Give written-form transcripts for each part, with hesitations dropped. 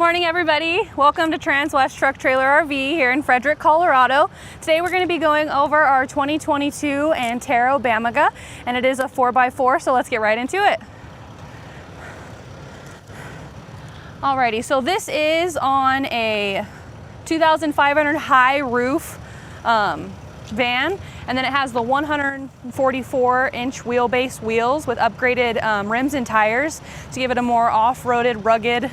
Morning everybody, welcome to Transwest Truck Trailer RV here in Frederick, Colorado. Today we're going to be going over our 2022 Antero Bamaga, and it is a 4x4, so let's get right into it. Alrighty, so this is on a 2,500 high roof van, and then it has the 144-inch wheelbase wheels with upgraded rims and tires to give it a more off-roaded, rugged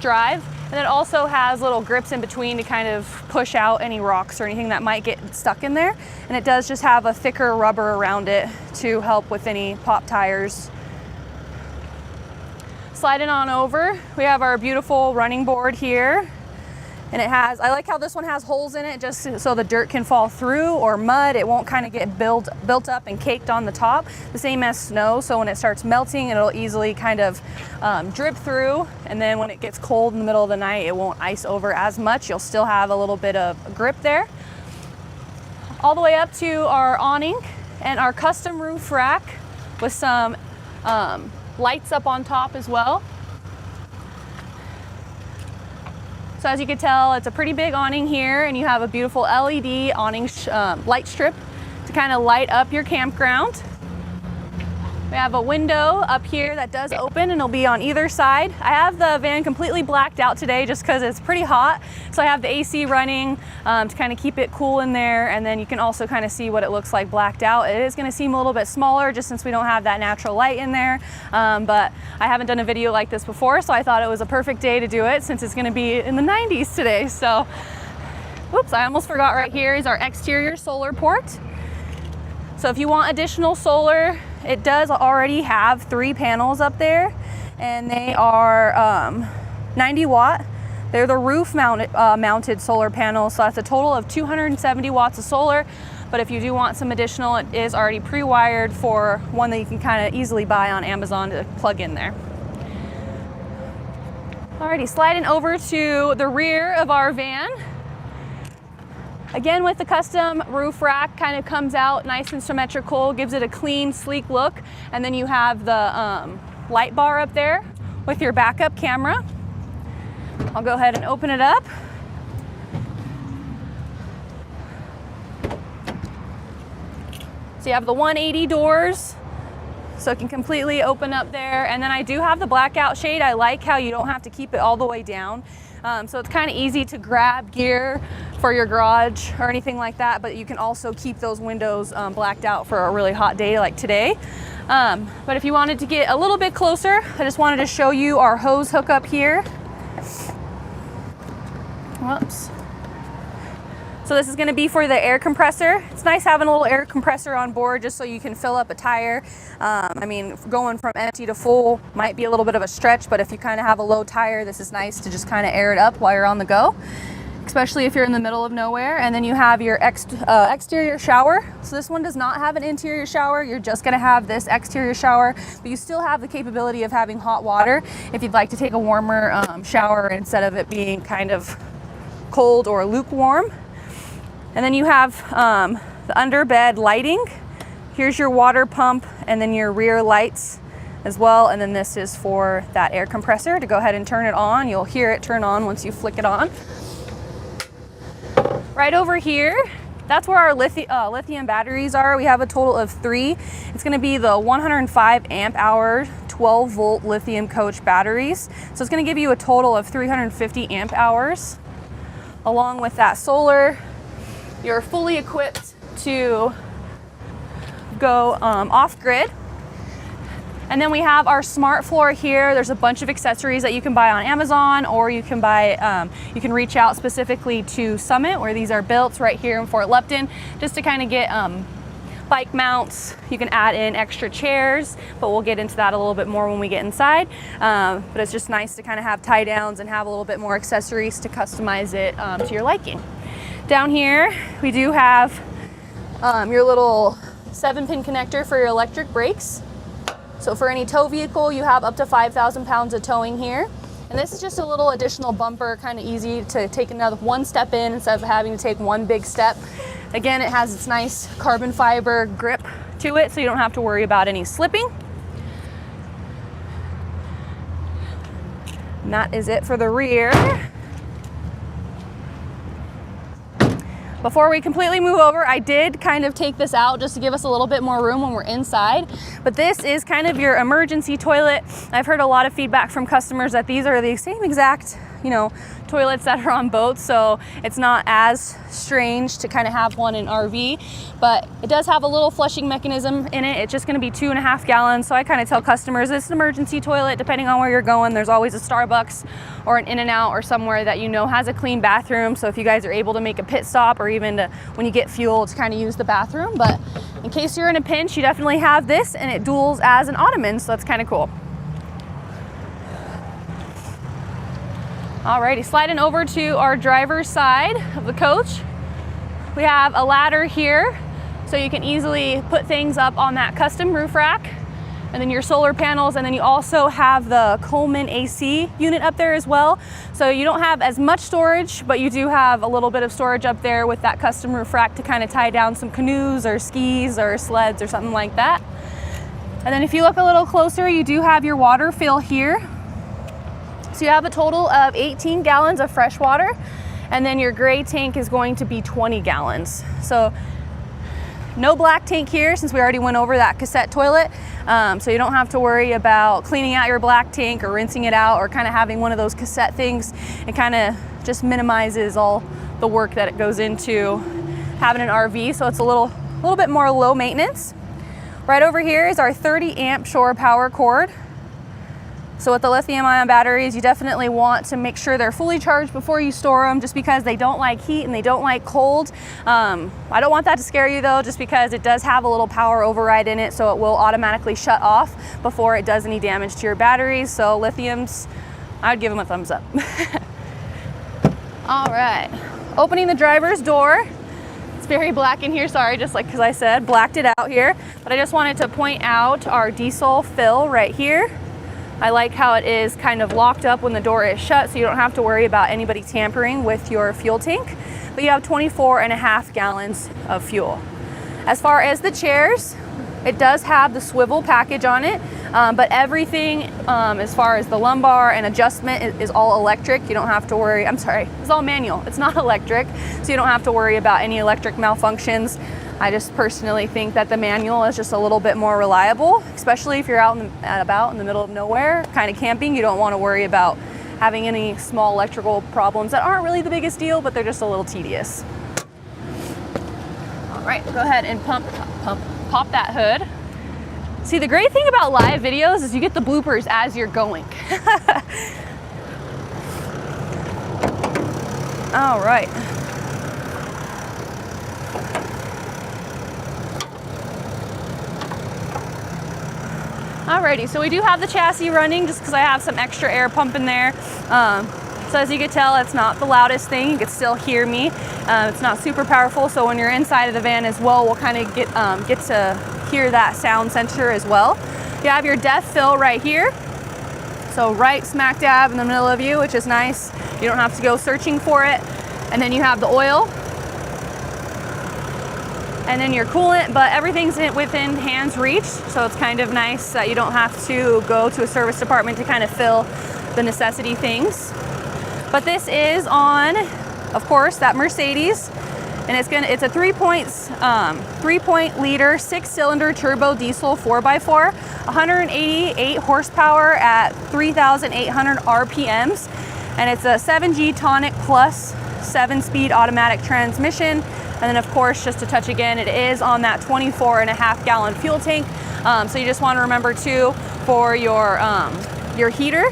drive. And it also has little grips in between to kind of push out any rocks or anything that might get stuck in there. And it does just have a thicker rubber around it to help with any pop tires. Sliding on over, we have our beautiful running board here. And it has, I like how this one has holes in it just so the dirt can fall through, or mud, it won't kind of get built up and caked on the top, the same as snow. So when it starts melting, it'll easily kind of drip through. And then when it gets cold in the middle of the night, it won't ice over as much. You'll still have a little bit of grip there. All the way up to our awning and our custom roof rack with some lights up on top as well. So as you can tell, it's a pretty big awning here, and you have a beautiful LED awning light strip to kind of light up your campground. We have a window up here that does open, and it'll be on either side. I have the van completely blacked out today just because it's pretty hot. So I have the AC running to kind of keep it cool in there, and then you can also kind of see what it looks like blacked out. It is going to seem a little bit smaller just since we don't have that natural light in there, but I haven't done a video like this before, so I thought it was a perfect day to do it since it's going to be in the 90s today. So, whoops, I almost forgot. Right here is our exterior solar port. So if you want additional solar, it does already have 3 panels up there, and they are 90 watt. They're the roof mounted solar panels, so that's a total of 270 watts of solar. But if you do want some additional, it is already pre-wired for one that you can kind of easily buy on Amazon to plug in there. Alrighty, sliding over to the rear of our van. Again, with the custom roof rack, kind of comes out nice and symmetrical, gives it a clean, sleek look. And then you have the light bar up there with your backup camera. I'll go ahead and open it up. So you have the 180 doors, so it can completely open up there. And then I do have the blackout shade. I like how you don't have to keep it all the way down. So it's kind of easy to grab gear for your garage or anything like that, but you can also keep those windows blacked out for a really hot day like today. But if you wanted to get a little bit closer, I just wanted to show you our hose hookup here. Whoops. So this is going to be for the air compressor. It's nice having a little air compressor on board just so you can fill up a tire. I mean, going from empty to full might be a little bit of a stretch, but if you kind of have a low tire, this is nice to just kind of air it up while you're on the go, especially if you're in the middle of nowhere. And then you have your exterior shower. So this one does not have an interior shower. You're just going to have this exterior shower, but you still have the capability of having hot water if you'd like to take a warmer shower instead of it being kind of cold or lukewarm. And then you have the underbed lighting. Here's your water pump, and then your rear lights as well. And then this is for that air compressor to go ahead and turn it on. You'll hear it turn on once you flick it on. Right over here, that's where our lithium batteries are. We have a total of 3. It's going to be the 105 amp hour 12 volt lithium coach batteries. So it's going to give you a total of 350 amp hours. Along with that solar, you're fully equipped to go off-grid. And then we have our smart floor here. There's a bunch of accessories that you can buy on Amazon, or you can buy, you can reach out specifically to Summit, where these are built right here in Fort Lupton, just to kind of get bike mounts. You can add in extra chairs, but we'll get into that a little bit more when we get inside. But it's just nice to kind of have tie downs and have a little bit more accessories to customize it to your liking. Down here, we do have your little 7-pin connector for your electric brakes. So for any tow vehicle, you have up to 5,000 pounds of towing here. And this is just a little additional bumper, kind of easy to take another one step in instead of having to take one big step. Again, it has its nice carbon fiber grip to it, so you don't have to worry about any slipping. And that is it for the rear. Before we completely move over, I did kind of take this out just to give us a little bit more room when we're inside. But this is kind of your emergency toilet. I've heard a lot of feedback from customers that these are the same exact, you know, toilets that are on boats, so it's not as strange to kind of have one in RV, but it does have a little flushing mechanism in it. It's just going to be 2.5 gallons, so I kind of tell customers it's an emergency toilet. Depending on where you're going, there's always a Starbucks or an In-N-Out or somewhere that you know has a clean bathroom, so if you guys are able to make a pit stop or even to, when you get fuel, to kind of use the bathroom. But in case you're in a pinch, you definitely have this, and it duals as an ottoman, so that's kind of cool. Alrighty, sliding over to our driver's side of the coach. We have a ladder here, so you can easily put things up on that custom roof rack, and then your solar panels, and then you also have the Coleman AC unit up there as well. So you don't have as much storage, but you do have a little bit of storage up there with that custom roof rack to kind of tie down some canoes or skis or sleds or something like that. And then if you look a little closer, you do have your water fill here. So you have a total of 18 gallons of fresh water, and then your gray tank is going to be 20 gallons. So no black tank here since we already went over that cassette toilet. So you don't have to worry about cleaning out your black tank or rinsing it out or kind of having one of those cassette things. It kind of just minimizes all the work that it goes into having an RV. So it's a little bit more low maintenance. Right over here is our 30 amp shore power cord. So with the lithium ion batteries, you definitely want to make sure they're fully charged before you store them, just because they don't like heat and they don't like cold. I don't want that to scare you though, just because it does have a little power override in it, so it will automatically shut off before it does any damage to your batteries. So lithiums, I'd give them a thumbs up. All right, opening the driver's door. It's very black in here, sorry, just like because I said, blacked it out here. But I just wanted to point out our diesel fill right here. I like how it is kind of locked up when the door is shut, so you don't have to worry about anybody tampering with your fuel tank. But you have 24.5 gallons of fuel. As far as the chairs, it does have the swivel package on it, but everything as far as the lumbar and adjustment is all electric. You don't have to worry, I'm sorry, it's all manual. It's not electric, so you don't have to worry about any electric malfunctions. I just personally think that the manual is just a little bit more reliable, especially if you're out and about in the middle of nowhere, kind of camping. You don't want to worry about having any small electrical problems that aren't really the biggest deal, but they're just a little tedious. All right, go ahead and pop that hood. See, the great thing about live videos is you get the bloopers as you're going. All right. Alrighty, so we do have the chassis running just because I have some extra air pumping there. So as you can tell, it's not the loudest thing. You can still hear me. It's not super powerful, so when you're inside of the van as well, we'll kind of get to hear that sound sensor as well. You have your depth fill right here. So right smack dab in the middle of you, which is nice. You don't have to go searching for it. And then you have the oil. And then your coolant, but everything's within hand's reach, so it's kind of nice that you don't have to go to a service department to kind of fill the necessity things. But this is on, of course, that Mercedes, and it's a 3.0 liter 6-cylinder turbo diesel 4x4, 188 horsepower at 3,800 RPMs, and it's a 7G Tonic Plus 7-speed automatic transmission. And then of course, just to touch again, it is on that 24.5 gallon fuel tank. So you just want to remember too, for your heater,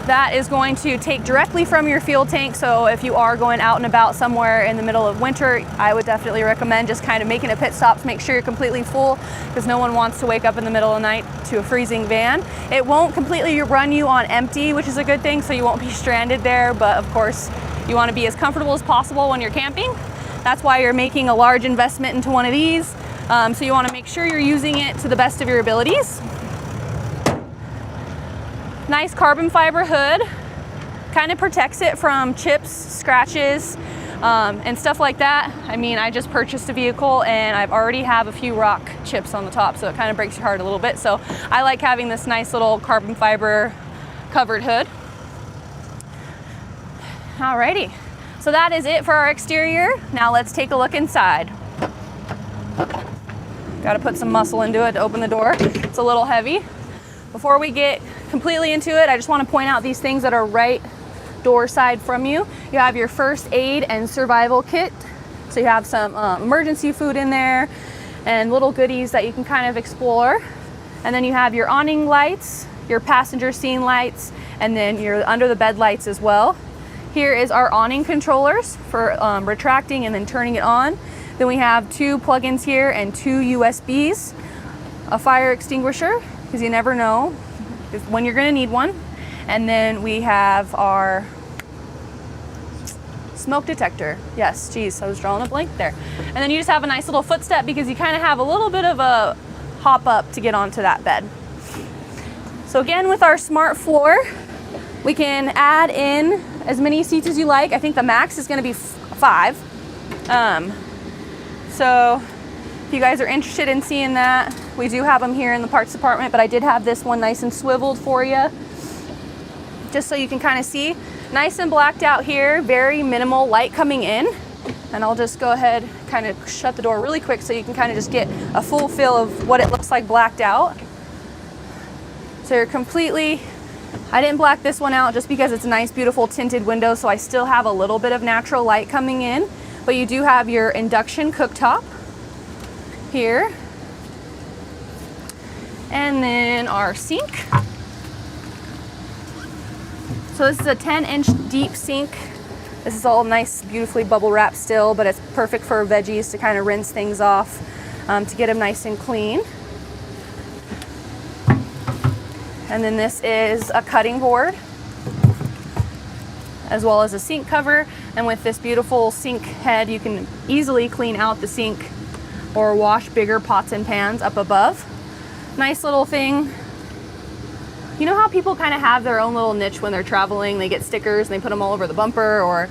that is going to take directly from your fuel tank. So if you are going out and about somewhere in the middle of winter, I would definitely recommend just kind of making a pit stop to make sure you're completely full, because no one wants to wake up in the middle of the night to a freezing van. It won't completely run you on empty, which is a good thing, so you won't be stranded there. But of course, you want to be as comfortable as possible when you're camping. That's why you're making a large investment into one of these. So you want to make sure you're using it to the best of your abilities. Nice carbon fiber hood, kind of protects it from chips, scratches, and stuff like that. I mean, I just purchased a vehicle and I've already have a few rock chips on the top, so it kind of breaks your heart a little bit. So I like having this nice little carbon fiber covered hood. Alrighty, so that is it for our exterior. Now let's take a look inside. Got to put some muscle into it to open the door. It's a little heavy. Before we get completely into it, I just want to point out these things that are right door side from you. You have your first aid and survival kit. So you have some emergency food in there and little goodies that you can kind of explore. And then you have your awning lights, your passenger scene lights, and then your under the bed lights as well. Here is our awning controllers for retracting and then turning it on. Then we have 2 plugins here and 2 USBs, a fire extinguisher, because you never know when you're going to need one. And then we have our smoke detector. Yes, geez, I was drawing a blank there. And then you just have a nice little footstep because you kind of have a little bit of a hop up to get onto that bed. So again, with our smart floor, we can add in as many seats as you like. I think the max is going to be 5. So if you guys are interested in seeing that, we do have them here in the parts department, but I did have this one nice and swiveled for you, just so you can kind of see. Nice and blacked out here, very minimal light coming in. And I'll just go ahead, kind of shut the door really quick so you can kind of just get a full feel of what it looks like blacked out. So you're completely, I didn't black this one out just because it's a nice, beautiful tinted window, so I still have a little bit of natural light coming in. But you do have your induction cooktop here. And then our sink. So this is a 10-inch deep sink. This is all nice, beautifully bubble wrapped still, but it's perfect for veggies to kind of rinse things off to get them nice and clean. And then this is a cutting board, as well as a sink cover. And with this beautiful sink head, you can easily clean out the sink or wash bigger pots and pans up above. Nice little thing. You know how people kind of have their own little niche when they're traveling? They get stickers and they put them all over the bumper, or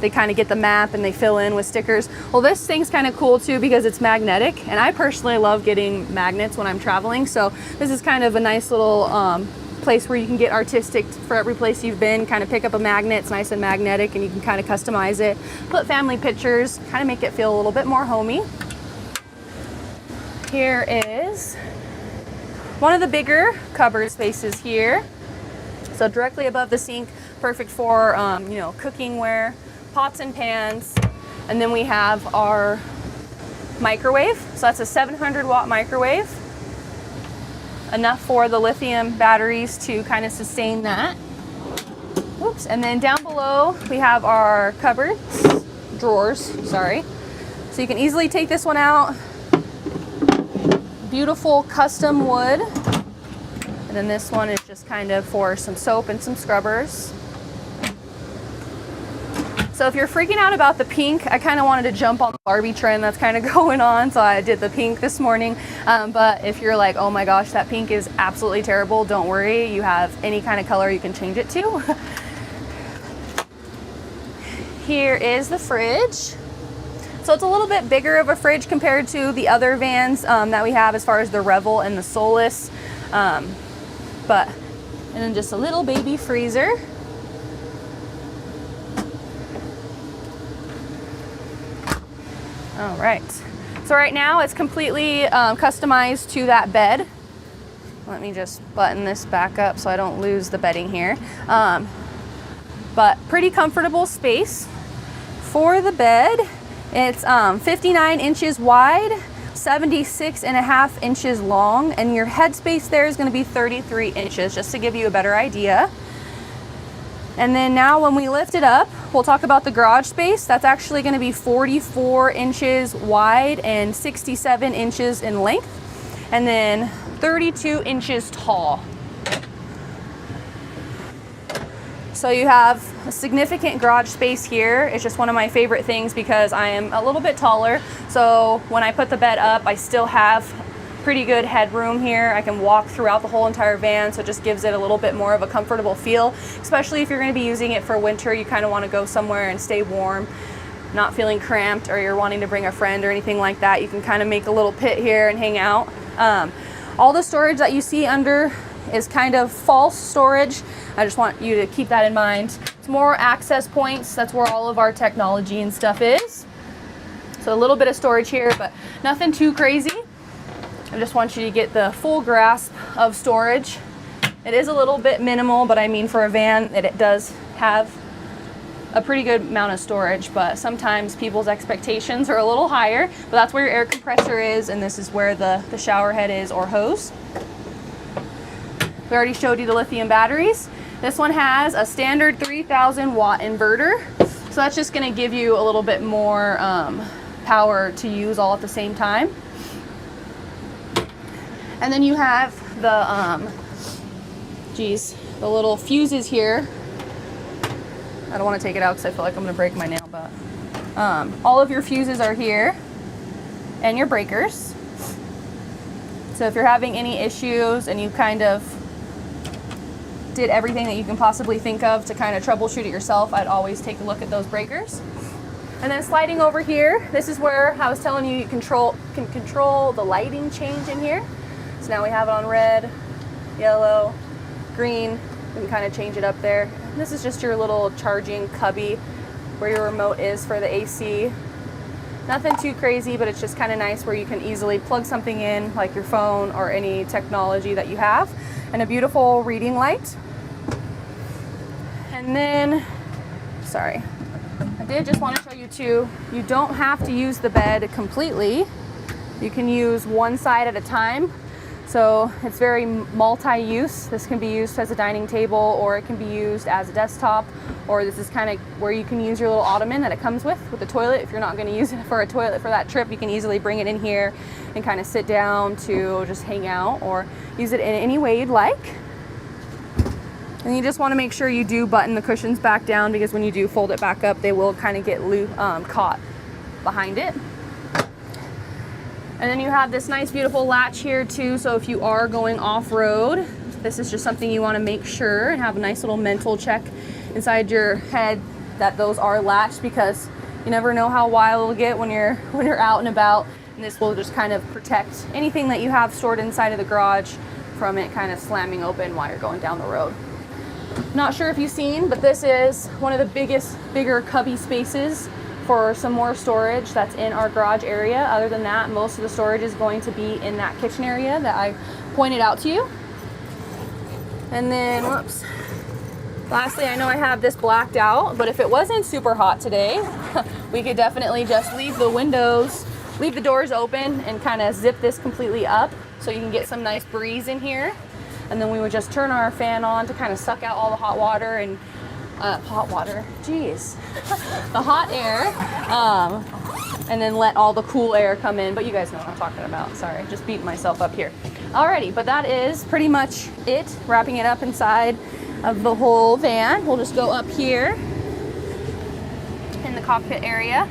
they kind of get the map and they fill in with stickers. Well, this thing's kind of cool too because it's magnetic, and I personally love getting magnets when I'm traveling. So this is kind of a nice little place where you can get artistic for every place you've been. Kind of pick up a magnet, it's nice and magnetic, and you can kind of customize it. Put family pictures, kind of make it feel a little bit more homey. Here is one of the bigger cupboard spaces here. So directly above the sink, perfect for you know, cooking-ware, pots and pans. And then we have our microwave. So that's a 700-watt microwave. Enough for the lithium batteries to kind of sustain that. Oops. And then down below, we have our cupboards, drawers, sorry. So you can easily take this one out. Beautiful custom wood. And then this one is just kind of for some soap and some scrubbers. So if you're freaking out about the pink, I kind of wanted to jump on the Barbie trend that's kind of going on, so I did the pink this morning. But if you're like, oh my gosh, that pink is absolutely terrible, don't worry, you have any kind of color you can change it to. Here is the fridge. So it's a little bit bigger of a fridge compared to the other vans that we have as far as the Revel and the Solus. And then just a little baby freezer. All right, so right now it's completely customized to that bed. Let me just button this back up so I don't lose the bedding here. But pretty comfortable space for the bed. It's 59 inches wide, 76.5 inches long, and your headspace there is going to be 33 inches, just to give you a better idea. And then now when we lift it up, we'll talk about the garage space. That's actually going to be 44 inches wide and 67 inches in length, and then 32 inches tall. So you have a significant garage space here. It's just one of my favorite things because I am a little bit taller. So when I put the bed up, I still have pretty good headroom here. I can walk throughout the whole entire van, so it just gives it a little bit more of a comfortable feel, especially if you're going to be using it for winter. You kind of want to go somewhere and stay warm, not feeling cramped, or you're wanting to bring a friend or anything like that. You can kind of make a little pit here and hang out. All the storage that you see under is kind of false storage. I just want you to keep that in mind. It's more access points. That's where all of our technology and stuff is. So a little bit of storage here, but nothing too crazy. I just want you to get the full grasp of storage. It is a little bit minimal, but I mean for a van, it does have a pretty good amount of storage, but sometimes people's expectations are a little higher. But that's where your air compressor is, and this is where the shower head is, or hose. We already showed you the lithium batteries. This one has a standard 3,000 watt inverter. So that's just gonna give you a little bit more power to use all at the same time. And then you have the, the little fuses here. I don't want to take it out because I feel like I'm going to break my nail, but all of your fuses are here and your breakers. So if you're having any issues and you kind of did everything that you can possibly think of to kind of troubleshoot it yourself, I'd always take a look at those breakers. And then sliding over here, this is where I was telling you can control the lighting change in here. So now we have it on red, yellow, green. We can kind of change it up there. This is just your little charging cubby where your remote is for the AC. Nothing too crazy, but it's just kind of nice where you can easily plug something in, like your phone or any technology that you have. And a beautiful reading light. And then, sorry, I did just want to show you too, you don't have to use the bed completely. You can use one side at a time. So it's very multi-use. This can be used as a dining table, or it can be used as a desktop, or this is kind of where you can use your little ottoman that it comes with the toilet. If you're not going to use it for a toilet for that trip, you can easily bring it in here and kind of sit down to just hang out, or use it in any way you'd like. And you just want to make sure you do button the cushions back down, because when you do fold it back up, they will kind of get caught behind it. And then you have this nice beautiful latch here too, so if you are going off-road, this is just something you want to make sure and have a nice little mental check inside your head that those are latched, because you never know how wild it'll get when you're out and about, and this will just kind of protect anything that you have stored inside of the garage from it kind of slamming open while you're going down the road. Not sure if you've seen, but this is one of the bigger cubby spaces for some more storage that's in our garage area. Other than that, most of the storage is going to be in that kitchen area that I pointed out to you. And then, whoops. Lastly, I know I have this blacked out, but if it wasn't super hot today, we could definitely just leave the doors open and kind of zip this completely up so you can get some nice breeze in here. And then we would just turn our fan on to kind of suck out all the hot water and the hot air, and then let all the cool air come in. But you guys know what I'm talking about. Sorry, just beating myself up here. Alrighty, but that is pretty much it, wrapping it up inside of the whole van. We'll just go up here in the cockpit area.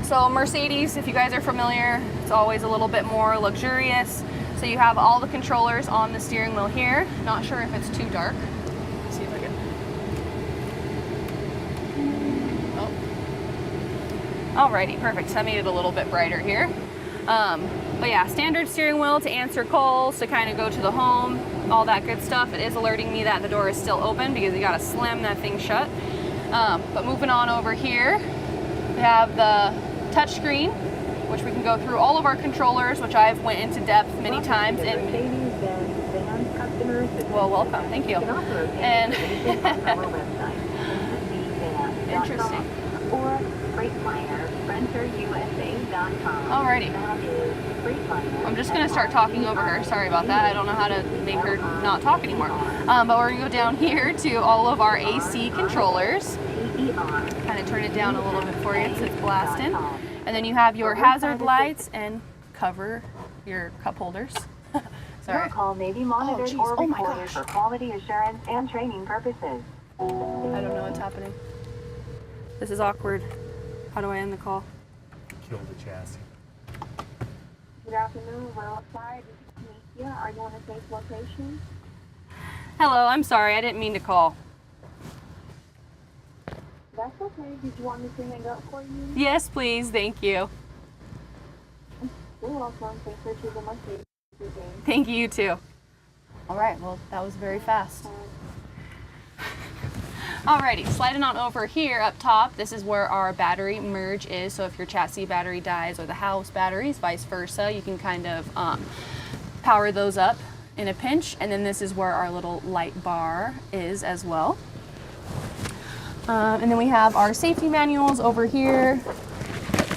So Mercedes, if you guys are familiar, it's always a little bit more luxurious. So you have all the controllers on the steering wheel here. Not sure if it's too dark. Let's see if I can. Alrighty, perfect. So that made it a little bit brighter here. But yeah, standard steering wheel to answer calls, to kind of go to the home, all that good stuff. It is alerting me that the door is still open because you gotta slam that thing shut. But moving on over here, we have the touchscreen, which we can go through all of our controllers, which I've went into depth many times. And well, welcome, thank you. And interesting. Or Alrighty. I'm just gonna start talking over her. Sorry about that. I don't know how to make her not talk anymore. But we're gonna go down here to all of our AC controllers. Kind of turn it down a little bit for you so it's blasting. And then you have your hazard lights and cover your cup holders. Sorry. Your call may be monitored or recorded for quality assurance and training purposes. I don't know what's happening. This is awkward. How do I end the call? Kill the chassis. Good afternoon, we're outside. This is Tanisha. Are you on a safe location? Hello, I'm sorry, I didn't mean to call. That's okay. Did you want me to hang up for you? Yes, please, thank you. You're welcome. Thanks for choosing my safe. Thank you, too. All right, well, that was very fast. Alrighty, sliding on over here up top, this is where our battery merge is. So if your chassis battery dies or the house batteries, vice versa, you can kind of power those up in a pinch. And then this is where our little light bar is as well. And then we have our safety manuals over here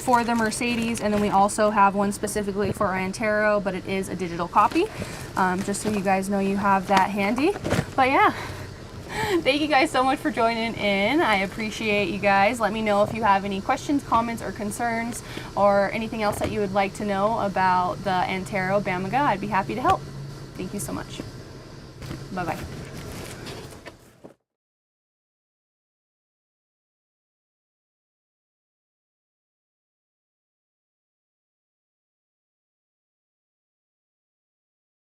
for the Mercedes, and then we also have one specifically for our Antero, but it is a digital copy, just so you guys know you have that handy. But yeah, thank you guys so much for joining in. I appreciate you guys. Let me know if you have any questions, comments, or concerns, or anything else that you would like to know about the Antero Bamaga. I'd be happy to help. Thank you so much. Bye-bye.